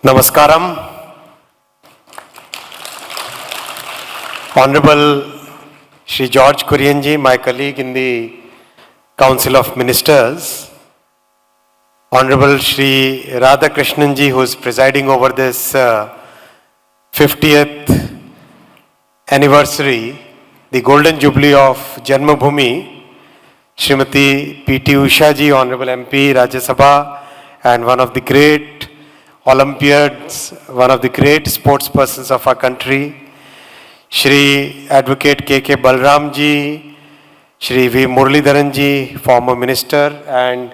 Namaskaram. Honorable Shri George Kurienji, my colleague in the Council of Ministers, Honorable Shri Radhakrishnanji, who is presiding over this 50th anniversary, the Golden Jubilee of Janmabhoomi, Srimati P.T. Usha ji, Honorable MP, Rajya Sabha, and one of the great Olympiads, one of the great sports persons of our country, Shri Advocate K.K. Balram ji, Shri V. Muralidharan ji, former minister and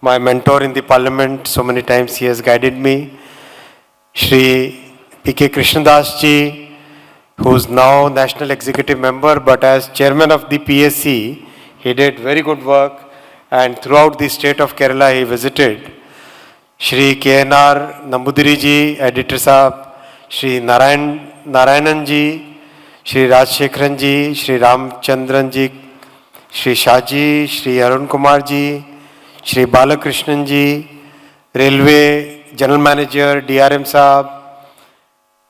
my mentor in the parliament, so many times he has guided me, Shri P.K. Krishnadas ji, who is now national executive member, but as chairman of the PSC, he did very good work, and throughout the state of Kerala he visited. Shri K.N.R. Nambudiri ji, editor sahab, Shri Narayanan ji, Shri Rajshekharan ji, Shri Ramchandran ji, Shri Shaji, Shri Arun Kumar ji, Shri Balakrishnan ji, Railway General Manager, DRM sahab,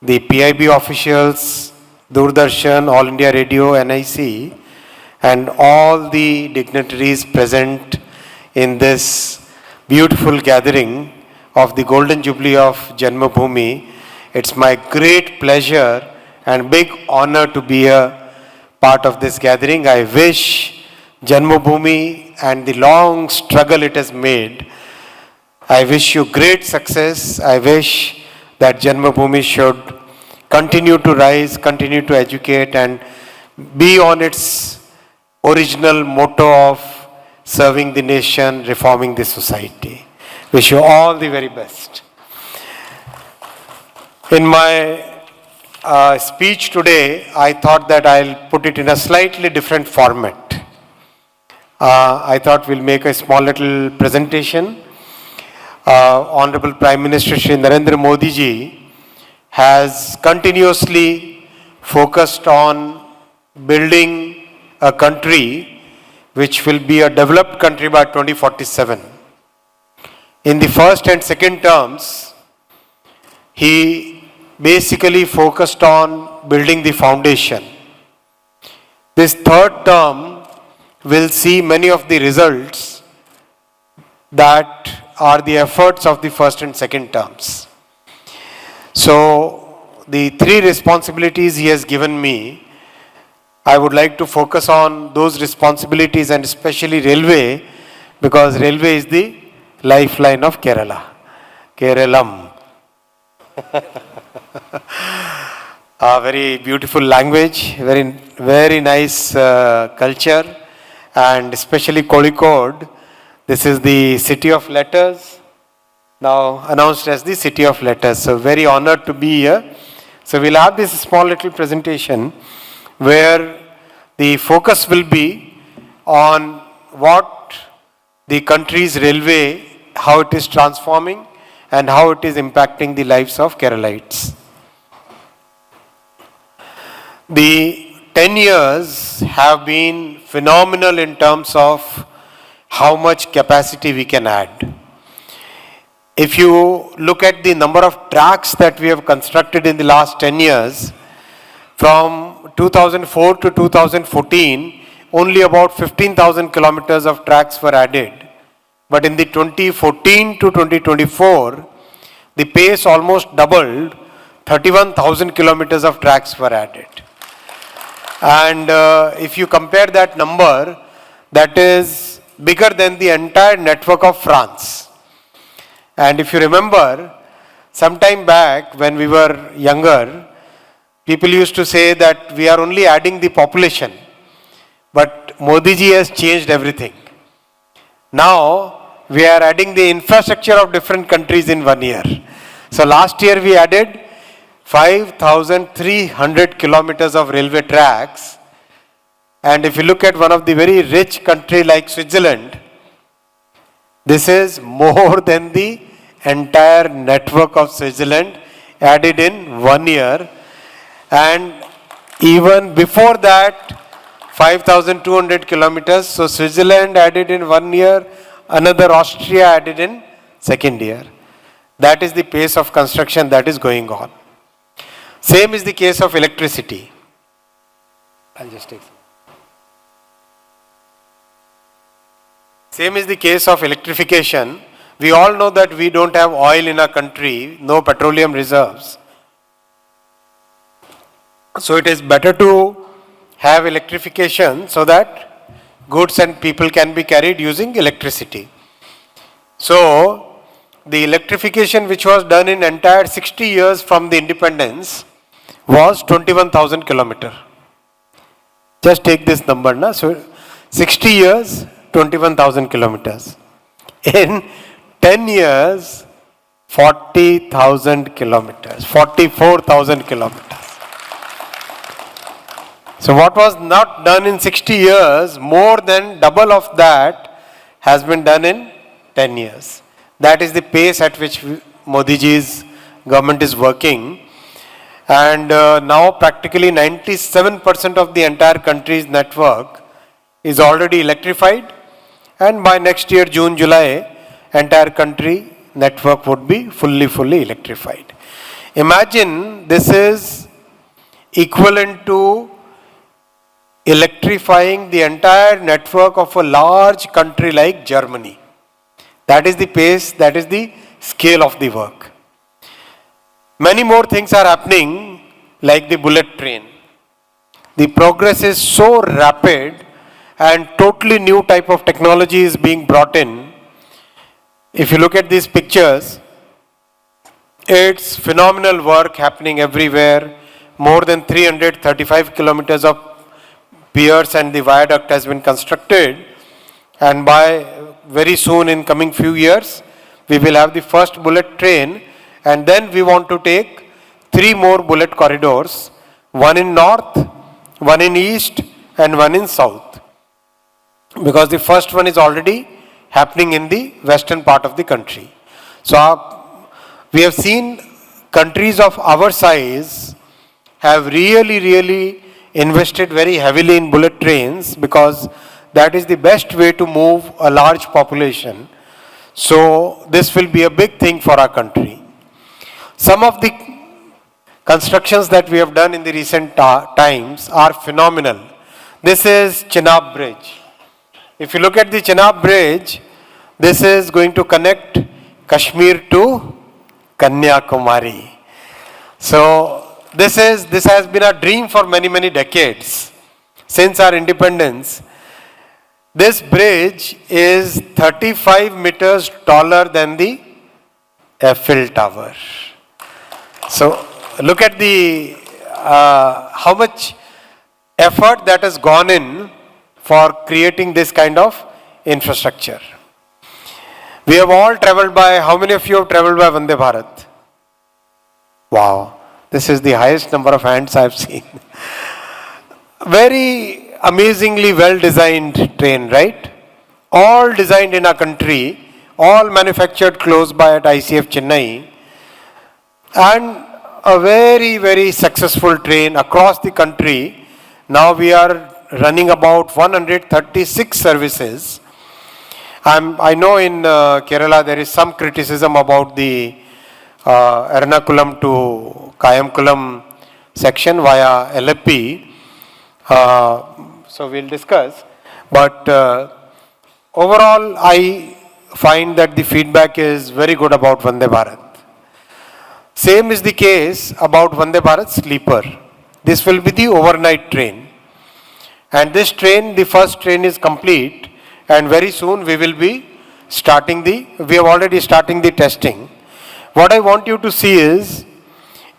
the PIB officials, Doordarshan, All India Radio, NIC, and all the dignitaries present in this beautiful gathering of the Golden Jubilee of Janmabhoomi. It's my great pleasure and big honor to be a part of this gathering. I wish Janmabhoomi and the long struggle it has made, I wish you great success. I wish that Janmabhoomi should continue to rise, continue to educate, and be on its original motto of serving the nation, reforming the society. Wish you all the very best. In my speech today, I thought that I'll put it in a slightly different format. I thought we'll make a small little presentation. Honorable Prime Minister Shri Narendra Modi ji has continuously focused on building a country which will be a developed country by 2047. In the first and second terms, he basically focused on building the foundation. This third term will see many of the results that are the efforts of the first and second terms. So, the three responsibilities he has given me, I would like to focus on those responsibilities, and especially railway, because railway is the lifeline of Kerala. Keralam. A very beautiful language, very nice culture, and especially Kozhikode. This is the city of letters, now announced as the city of letters. So very honored to be here. So we'll have this small little presentation where the focus will be on what the country's railway, how it is transforming and how it is impacting the lives of Keralites. The 10 years have been phenomenal in terms of how much capacity we can add. If you look at the number of tracks that we have constructed in the last 10 years, from 2004 to 2014, only about 15,000 kilometers of tracks were added. But in the 2014 to 2024, the pace almost doubled, 31,000 kilometers of tracks were added. And if you compare that number, that is bigger than the entire network of France. And if you remember, some time back when we were younger, people used to say that we are only adding the population. But Modi ji has changed everything. Now, we are adding the infrastructure of different countries in 1 year. So last year we added 5,300 kilometers of railway tracks. And if you look at one of the very rich country like Switzerland, this is more than the entire network of Switzerland added in 1 year. And even before that, 5,200 kilometers. So Switzerland added in 1 year, another Austria added in second year. That is the pace of construction that is going on. Same is the case of electricity. I'll just take some. Same is the case of electrification. We all know that we don't have oil in our country, no petroleum reserves. So it is better to have electrification so that goods and people can be carried using electricity. So the electrification which was done in entire 60 years from the independence was 21,000 kilometers. Just take this number, na? So 60 years, 21,000 kilometers. In 10 years, 40,000 kilometers, 44,000 kilometers. So what was not done in 60 years, more than double of that has been done in 10 years. That is the pace at which Modi ji's government is working. And now practically 97% of the entire country's network is already electrified. And by next year, June, July, entire country network would be fully electrified. Imagine this is equivalent to electrifying the entire network of a large country like Germany. That is the pace, that is the scale of the work. Many more things are happening, like the bullet train. The progress is so rapid and totally new type of technology is being brought in. If you look at these pictures, it's phenomenal work happening everywhere. More than 335 kilometers of piers and the viaduct has been constructed, and by very soon in coming few years we will have the first bullet train, and then we want to take 3 more bullet corridors, one in north, one in east and one in south, because the first one is already happening in the western part of the country. So we have seen countries of our size have really invested very heavily in bullet trains, because that is the best way to move a large population. So this will be a big thing for our country. Some of the constructions that we have done in the recent times are phenomenal. This is Chenab Bridge. If you look at the Chenab Bridge, this is going to connect Kashmir to Kanyakumari. So this has been a dream for many decades since our independence. This bridge is 35 meters taller than the Eiffel Tower. So look at the how much effort that has gone in for creating this kind of infrastructure. We have all traveled by, how many of you have traveled by Vande Bharat? Wow. This is the highest number of hands I have seen. Very amazingly well designed train, right? All designed in our country, all manufactured close by at ICF Chennai, and a very successful train across the country. Now we are running about 136 services. I know in Kerala there is some criticism about the Ernakulam to Kayamkulam section via LFP. So we'll discuss. But overall, I find that the feedback is very good about Vande Bharat. Same is the case about Vande Bharat Sleeper. This will be the overnight train. And this train, the first train is complete, and very soon we will be we have already starting the testing. What I want you to see is,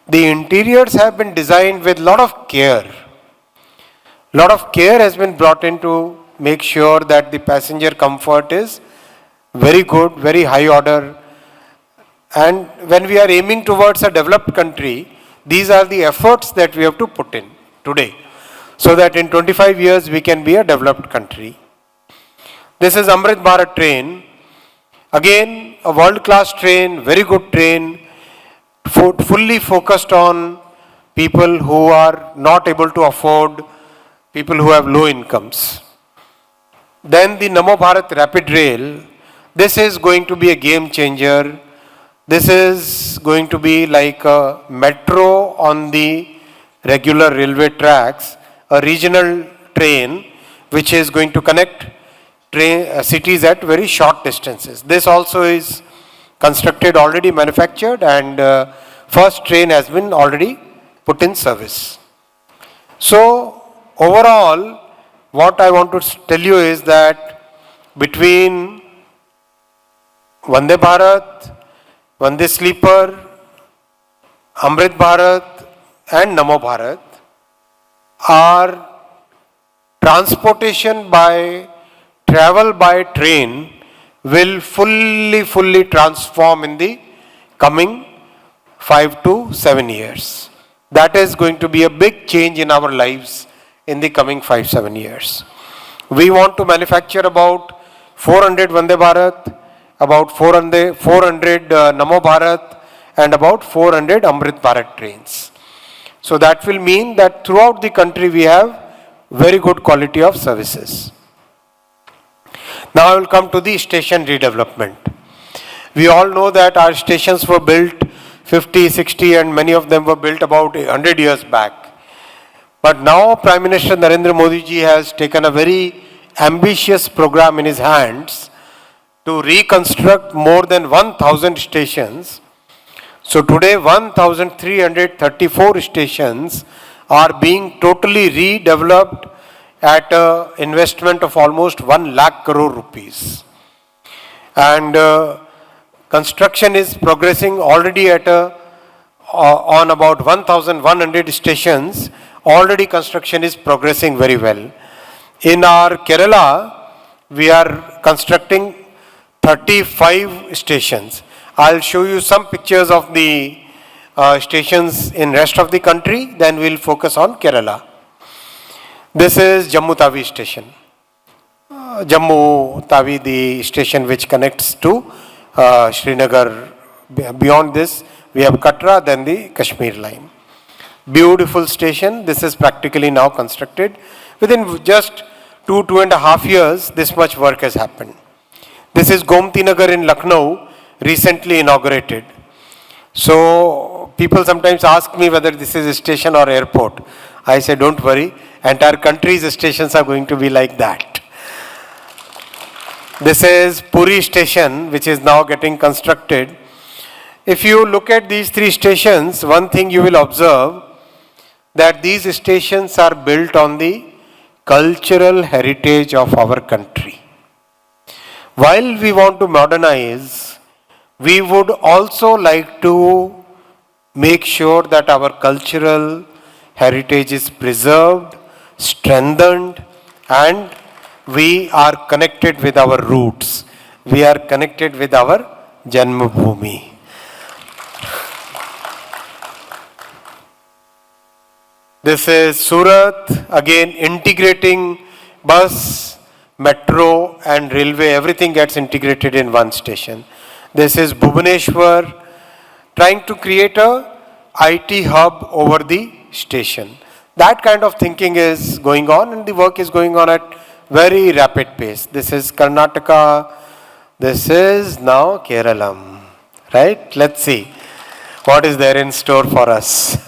the interiors have been designed with lot of care. Lot of care has been brought in to make sure that the passenger comfort is very good, very high order. And when we are aiming towards a developed country, these are the efforts that we have to put in today, so that in 25 years we can be a developed country. This is Amrit Bharat train. Again, a world-class train, very good train, fully focused on people who are not able to afford, people who have low incomes. Then the Namo Bharat Rapid Rail. This is going to be a game changer. This is going to be like a metro on the regular railway tracks, a regional train which is going to connect cities at very short distances. This also is constructed, already manufactured, and first train has been already put in service. So overall, what I want to tell you is that between Vande Bharat, Vande Sleeper, Amrit Bharat and Namo Bharat, our transportation by travel by train will fully transform in the coming 5 to 7 years. That is going to be a big change in our lives in the coming 5-7 years. We want to manufacture about 400 Vande Bharat, about 400 Namo Bharat, and about 400 Amrit Bharat trains. So that will mean that throughout the country we have very good quality of services. Now I will come to the station redevelopment. We all know that our stations were built 50, 60 and many of them were built about 100 years back. But now Prime Minister Narendra Modi ji has taken a very ambitious program in his hands to reconstruct more than 1,000 stations. So today 1,334 stations are being totally redeveloped at an investment of almost 1 lakh crore rupees. And construction is progressing already at on about 1,100 stations. Already construction is progressing very well. In our Kerala, we are constructing 35 stations. I'll show you some pictures of the stations in rest of the country, then we'll focus on Kerala. This is Jammu Tawi station. Jammu Tawi, the station which connects to Srinagar. Beyond this, we have Katra, then the Kashmir line. Beautiful station. This is practically now constructed. Within just 2.5 years, this much work has happened. This is Gomti Nagar in Lucknow, recently inaugurated. So people sometimes ask me whether this is a station or airport. I say, don't worry, entire country's stations are going to be like that. This is Puri station, which is now getting constructed. If you look at these 3 stations, one thing you will observe that these stations are built on the cultural heritage of our country. While we want to modernize, we would also like to make sure that our cultural heritage is preserved, strengthened, and we are connected with our roots. We are connected with our Janam Bhumi. This is Surat, again integrating bus, metro and railway, everything gets integrated in one station. This is Bhubaneswar, trying to create a IT hub over the station. That kind of thinking is going on and the work is going on at very rapid pace. This is Karnataka, this is now Kerala, right? Let's see what is there in store for us.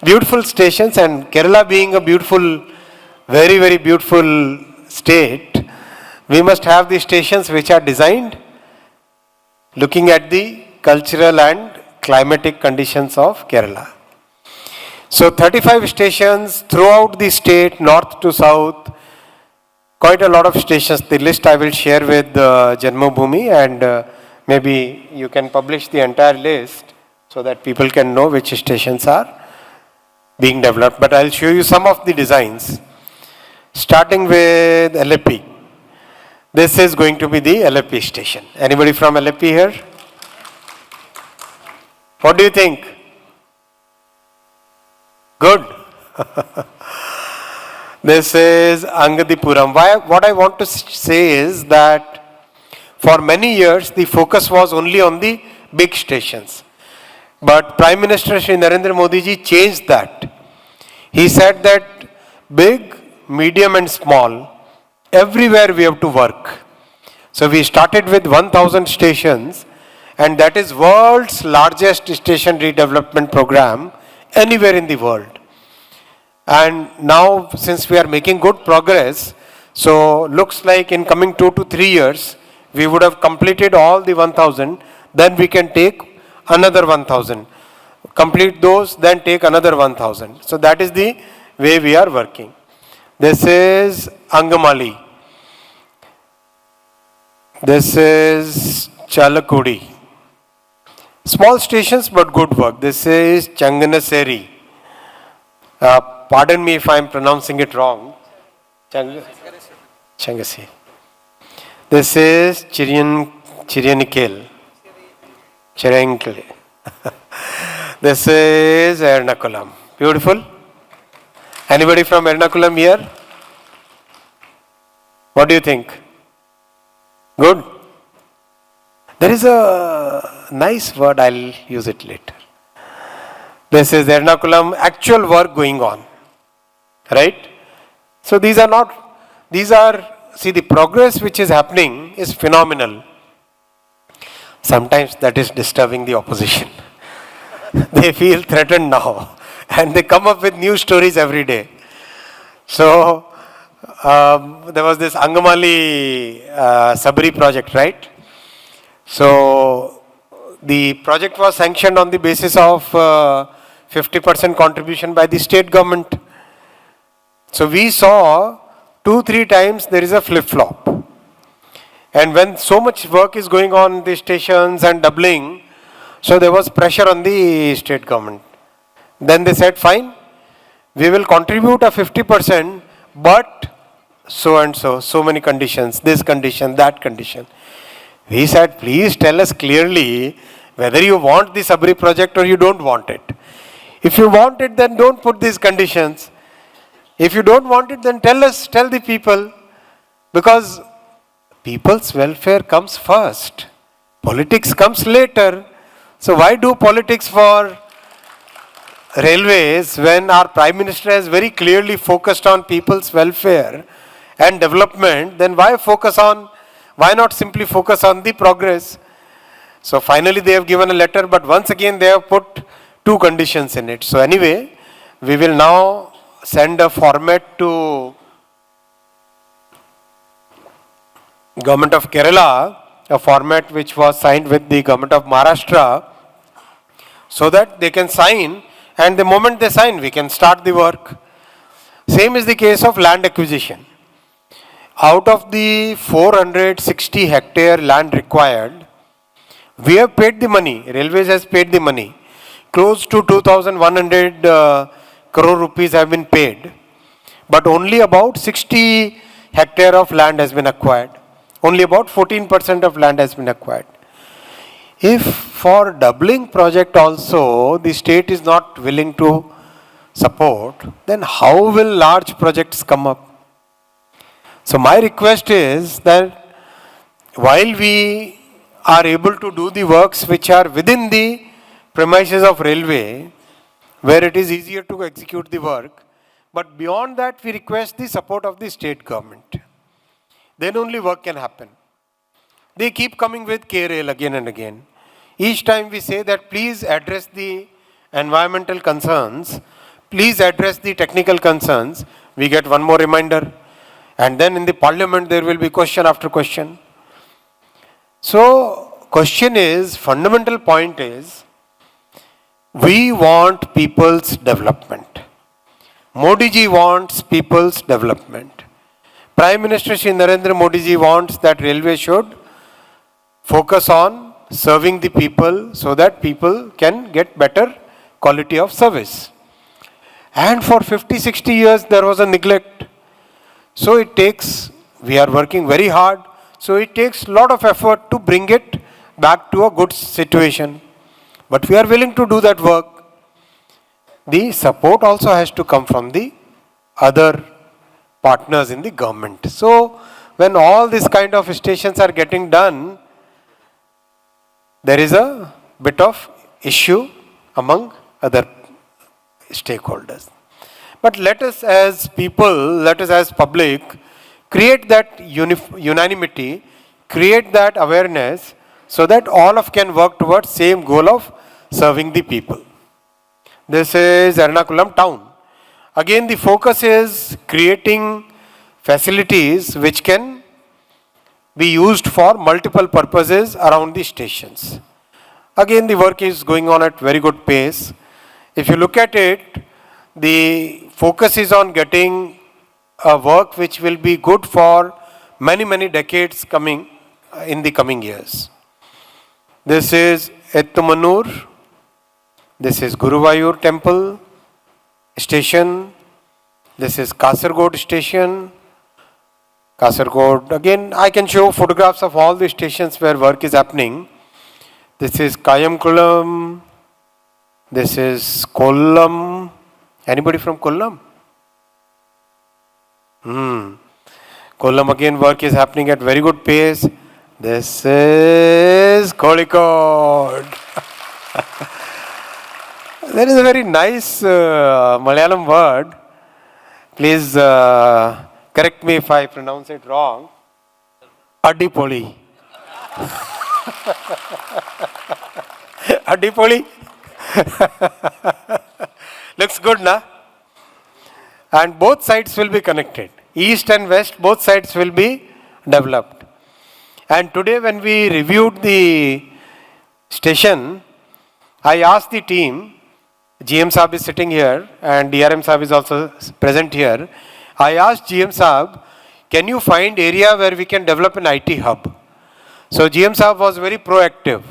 Beautiful stations, and Kerala being a beautiful, very beautiful state, we must have the stations which are designed looking at the cultural and climatic conditions of Kerala. So 35 stations throughout the state, north to south, quite a lot of stations. The list I will share with Janam Bhumi, and maybe you can publish the entire list so that people can know which stations are being developed. But I'll show you some of the designs. Starting with LAP. This is going to be the LAP station. Anybody from LAP here? What do you think? Good. This is Angadipuram. What I want to say is that for many years the focus was only on the big stations. But Prime Minister Shri Narendra Modi ji changed that. He said that big, medium and small, everywhere we have to work. So we started with 1,000 stations and that is world's largest station redevelopment program anywhere in the world. And now, since we are making good progress, so looks like in coming 2 to 3 years, we would have completed all the 1000, then we can take another 1000. Complete those, then take another 1000. So that is the way we are working. This is Angamali. This is Chalakudi. Small stations but good work. This is Changanaseri. Pardon me if I am pronouncing it wrong. Changaseri. This is Chirianikel. This is Ernakulam. Beautiful. Anybody from Ernakulam here? What do you think? Good? There is a nice word, I'll use it later. This is Ernakulam, actual work going on. Right? So these are, see, the progress which is happening is phenomenal. Sometimes that is disturbing the opposition. They feel threatened now and they come up with new stories every day. So, there was this Angamali Sabri project, right? So, the project was sanctioned on the basis of 50% contribution by the state government. So, we saw 2-3 times there is a flip-flop. And when so much work is going on in the stations and doubling, so there was pressure on the state government. Then they said, fine, we will contribute a 50%, but so and so, so many conditions, this condition, that condition. We said, please tell us clearly whether you want the Sabri project or you don't want it. If you want it, then don't put these conditions. If you don't want it, then tell us, tell the people. Because people's welfare comes first. Politics comes later. So why do politics for railways when our Prime Minister has very clearly focused on people's welfare and development? Then why not simply focus on the progress? So finally they have given a letter, but once again they have put 2 conditions in it. So anyway, we will now send a format to Government of Kerala, a format which was signed with the Government of Maharashtra, so that they can sign, and the moment they sign, we can start the work. Same is the case of land acquisition. Out of the 460 hectare land required, we have paid the money, Railways has paid the money. Close to 2,100 crore rupees have been paid, but only about 60 hectare of land has been acquired. Only about 14% of land has been acquired. If for doubling project also the state is not willing to support, then how will large projects come up? So my request is that while we are able to do the works which are within the premises of railway, where it is easier to execute the work, but beyond that we request the support of the state government. Then only work can happen. They keep coming with K-Rail again and again. Each time we say that please address the environmental concerns, please address the technical concerns, we get one more reminder. And then in the parliament there will be question after question. So, question is, fundamental point is, we want people's development. Modi ji wants people's development. Prime Minister Shri Narendra Modi ji wants that railway should focus on serving the people so that people can get better quality of service. And for 50-60 years there was a neglect. So it takes, we are working very hard, so it takes a lot of effort to bring it back to a good situation. But we are willing to do that work. The support also has to come from the other partners in the government. So when all these kind of stations are getting done, there is a bit of issue among other stakeholders. But let us as people, let us as public, create that unanimity, create that awareness, so that all of can work towards same goal of serving the people. This is Ernakulam town. Again, the focus is creating facilities which can be used for multiple purposes around the stations. Again, the work is going on at very good pace. If you look at it, the focus is on getting a work which will be good for many, many decades coming in the coming years. This is Ettumanur. This is Guruvayur temple station. This is Kasargod station. Kasargod, again I can show photographs of all the stations where work is happening. This is Kayamkulam. This is Kollam. Anybody from Kollam? Kollam, again work is happening at very good pace. This is Kozhikode. There is a very nice Malayalam word. Please correct me if I pronounce it wrong. Adipoli. Adipoli. Looks good, na? And both sides will be connected. East and west, both sides will be developed. And today when we reviewed the station, I asked the team, GM Saab is sitting here and DRM Saab is also present here. I asked GM Saab, can you find area where we can develop an IT hub? So GM Saab was very proactive.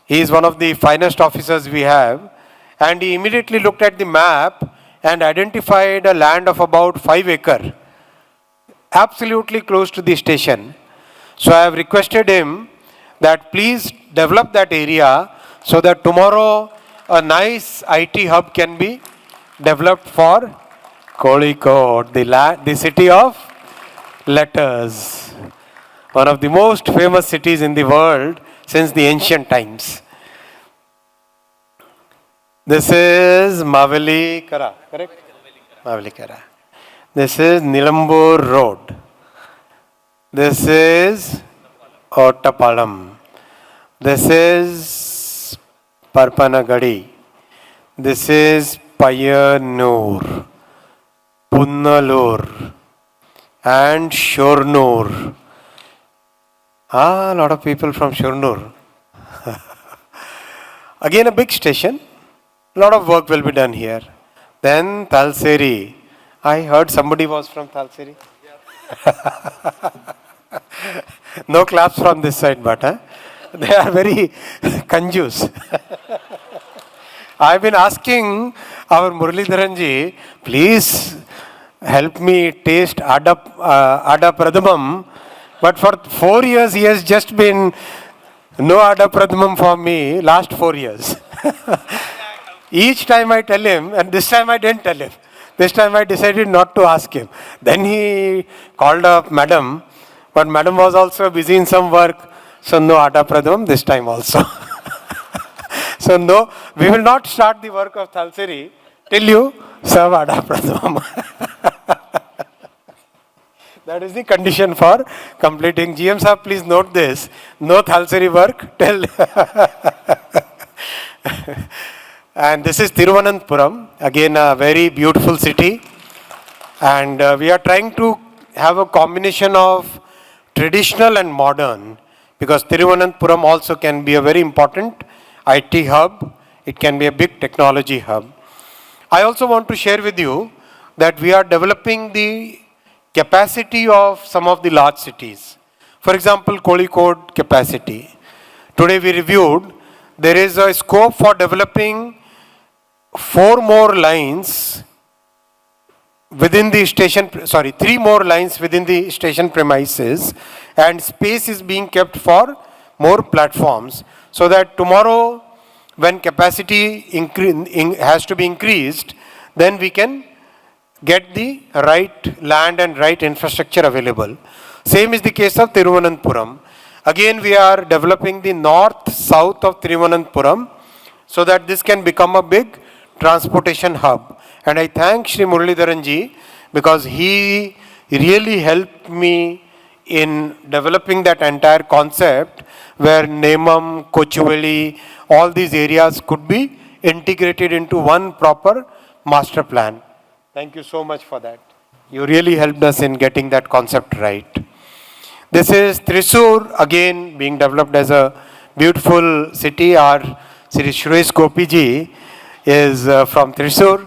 He is one of the finest officers we have, and he immediately looked at the map and identified a land of about 5 acres, absolutely close to the station. So I have requested him that please develop that area so that tomorrow a nice IT hub can be developed for Kozhikode, the city of letters. One of the most famous cities in the world since the ancient times. This is Mavelikara, correct? Mavelikara. This is Nilambur Road. This is Ottapalam. This is Parpanagadi. This is Payanur, Punnalur, and Shornur. A lot of people from Shornur. Again, a big station. A lot of work will be done here. Then Thalseri. I heard somebody was from Thalseri. No claps from this side, but they are very conjuice. I have been asking our Muralidharanji, please help me taste Ada Pradhamam. But for 4 years he has just been no Ada Pradhamam for me, last 4 years. Each time I tell him, and this time I didn't tell him. This time I decided not to ask him. Then he called up Madam, but Madam was also busy in some work. So no Ada Pradhamam this time also. So no, we will not start the work of Thalseri till you serve Ada Pradhamam. That is the condition for completing. GM Saab, please note this. No Thalseri work till. And this is Thiruvananthapuram, again a very beautiful city. And we are trying to have a combination of traditional and modern, because Thiruvananthapuram also can be a very important IT hub. It can be a big technology hub. I also want to share with you that we are developing the capacity of some of the large cities. For example, Kozhikode capacity. Today we reviewed, there is a scope for developing 4 more lines within the station, 3 more lines within the station premises, and space is being kept for more platforms, so that tomorrow when capacity has to be increased, then we can get the right land and right infrastructure available. Same is the case of Thiruvananthapuram. Again, we are developing the north-south of Thiruvananthapuram so that this can become a big transportation hub. And I thank Shri Muralidharanji because he really helped me in developing that entire concept, where Nemam, Kochuveli, all these areas could be integrated into one proper master plan. Thank you so much for that. You really helped us in getting that concept right. This is Thrissur, again being developed as a beautiful city. Our Sri Suresh Gopiji is from Thrissur,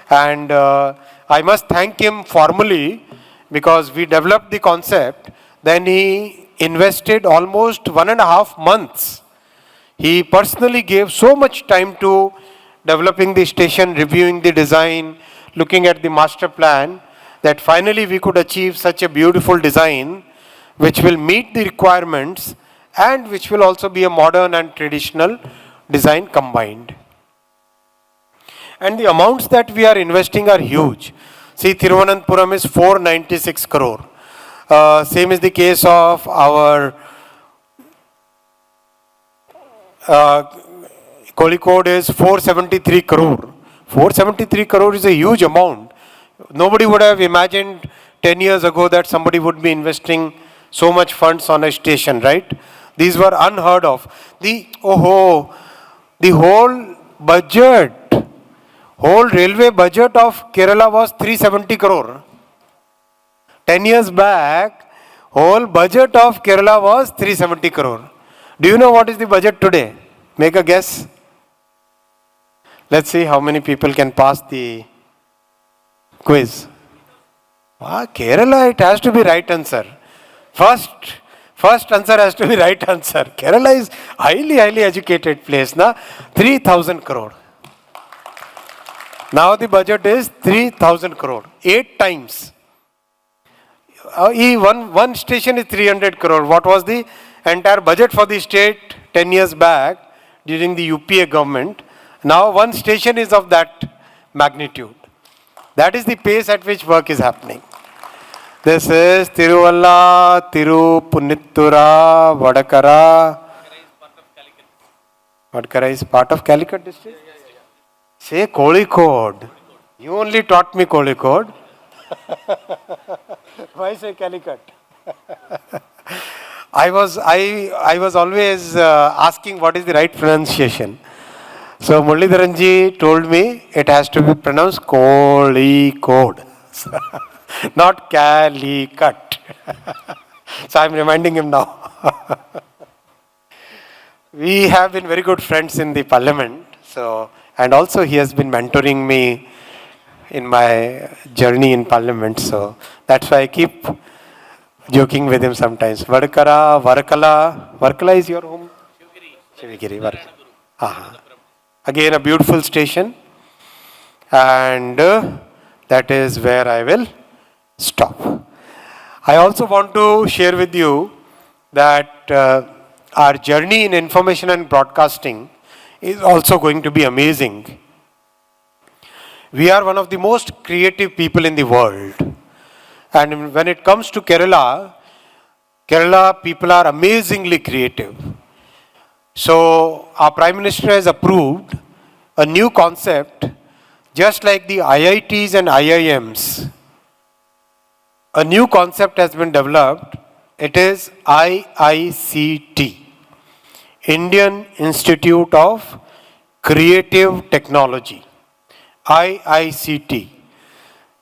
and I must thank him formally because we developed the concept. Then he invested almost 1.5 months. He personally gave so much time to developing the station, reviewing the design, looking at the master plan, that finally we could achieve such a beautiful design which will meet the requirements and which will also be a modern and traditional design combined. And the amounts that we are investing are huge. See, Thiruvananthapuram is 496 crore. Same is the case of our Kozhikode is 473 crore. 473 crore is a huge amount. Nobody would have imagined 10 years ago that somebody would be investing so much funds on a station, right? These were unheard of. The whole budget, whole railway budget of Kerala was 370 crore. 10 years back, whole budget of Kerala was 370 crore. Do you know what is the budget today? Make a guess. Let's see how many people can pass the quiz. Kerala, it has to be right answer. First answer has to be right answer. Kerala is highly educated place, na? 3,000 crore. Now the budget is 3,000 crore. 8 times. One station is 300 crore. What was the entire budget for the state 10 years back during the UPA government? Now one station is of that magnitude. That is the pace at which work is happening. This is Tiruvalla, Tirupunitura, Vadakara. Vadakara is part of Calicut district? Say Kozhikode. You only taught me Kozhikode. Why say Calicut? I was always asking what is the right pronunciation. So Muralidharanji told me it has to be pronounced Kozhikode. Not Calicut. So I'm reminding him now. We have been very good friends in the parliament. So, and also he has been mentoring me in my journey in parliament. So that's why I keep joking with him sometimes. Vadakara, Varakala. Varakala is your home? Shivagiri. Varakala. Again, a beautiful station. And that is where I will stop. I also want to share with you that our journey in information and broadcasting is also going to be amazing. We are one of the most creative people in the world. And when it comes to Kerala people are amazingly creative. So our Prime Minister has approved a new concept, just like the IITs and IIMs. A new concept has been developed. It is IICT, Indian Institute of Creative Technology. IICT.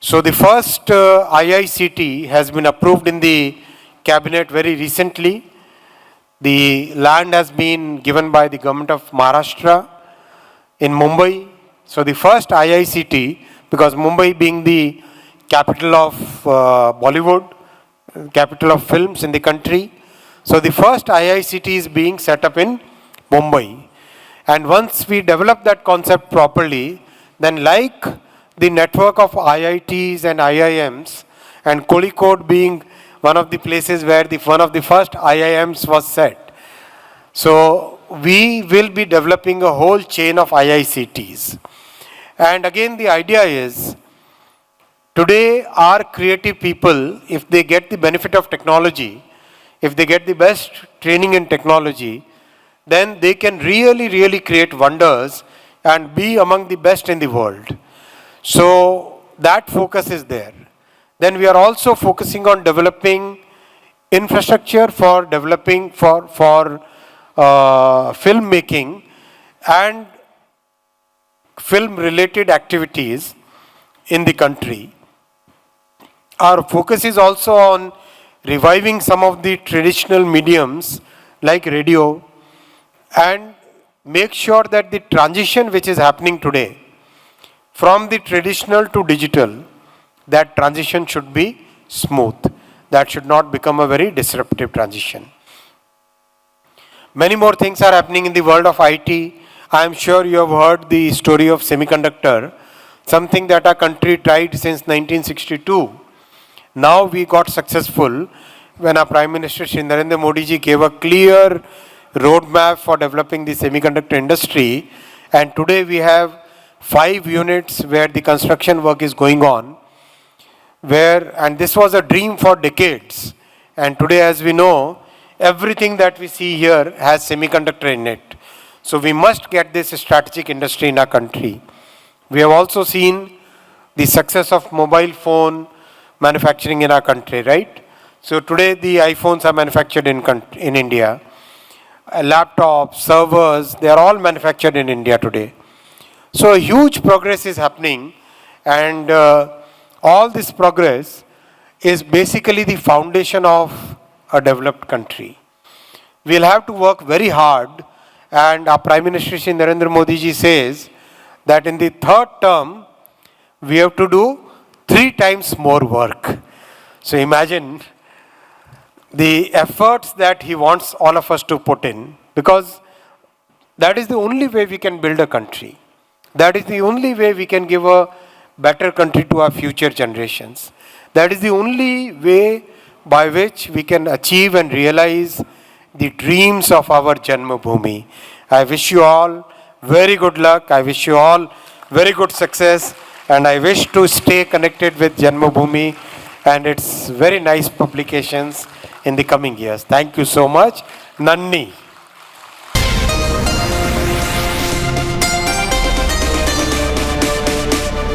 So the first IICT has been approved in the cabinet very recently. The land has been given by the government of Maharashtra in Mumbai. So the first IICT, because Mumbai being the capital of Bollywood, capital of films in the country. So the first IICT is being set up in Mumbai. And once we develop that concept properly, then like the network of IITs and IIMs, and Kozhikode being one of the places where one of the first IIMs was set. So we will be developing a whole chain of IICTs. And again, the idea is, today our creative people, if they get the benefit of technology, if they get the best training in technology, then they can really create wonders and be among the best in the world. So that focus is there. Then we are also focusing on developing infrastructure for developing for filmmaking and film-related activities in the country. Our focus is also on reviving some of the traditional mediums like radio, and make sure that the transition which is happening today from the traditional to digital, that transition should be smooth. That should not become a very disruptive transition. Many more things are happening in the world of IT. I am sure you have heard the story of semiconductor, something that our country tried since 1962. Now we got successful when our Prime Minister Shri Narendra Modi ji gave a clear roadmap for developing the semiconductor industry, and today we have 5 units where the construction work is going on, and this was a dream for decades, and today, as we know, everything that we see here has semiconductor in it. So we must get this strategic industry in our country. We have also seen the success of mobile phone manufacturing in our country, right? So today the iPhones are manufactured in India. Laptops, servers, they are all manufactured in India today. So a huge progress is happening, and all this progress is basically the foundation of a developed country. We'll have to work very hard, and our Prime Minister Shri Narendra Modi ji says that in the third term, we have to do 3 times more work. So imagine the efforts that he wants all of us to put in, because that is the only way we can build a country. That is the only way we can give a better country to our future generations. That is the only way by which we can achieve and realize the dreams of our Janmabhoomi. I wish you all very good luck. I wish you all very good success, and I wish to stay connected with Janmabhoomi and its very nice publications in the coming years. Thank you so much. Nanni.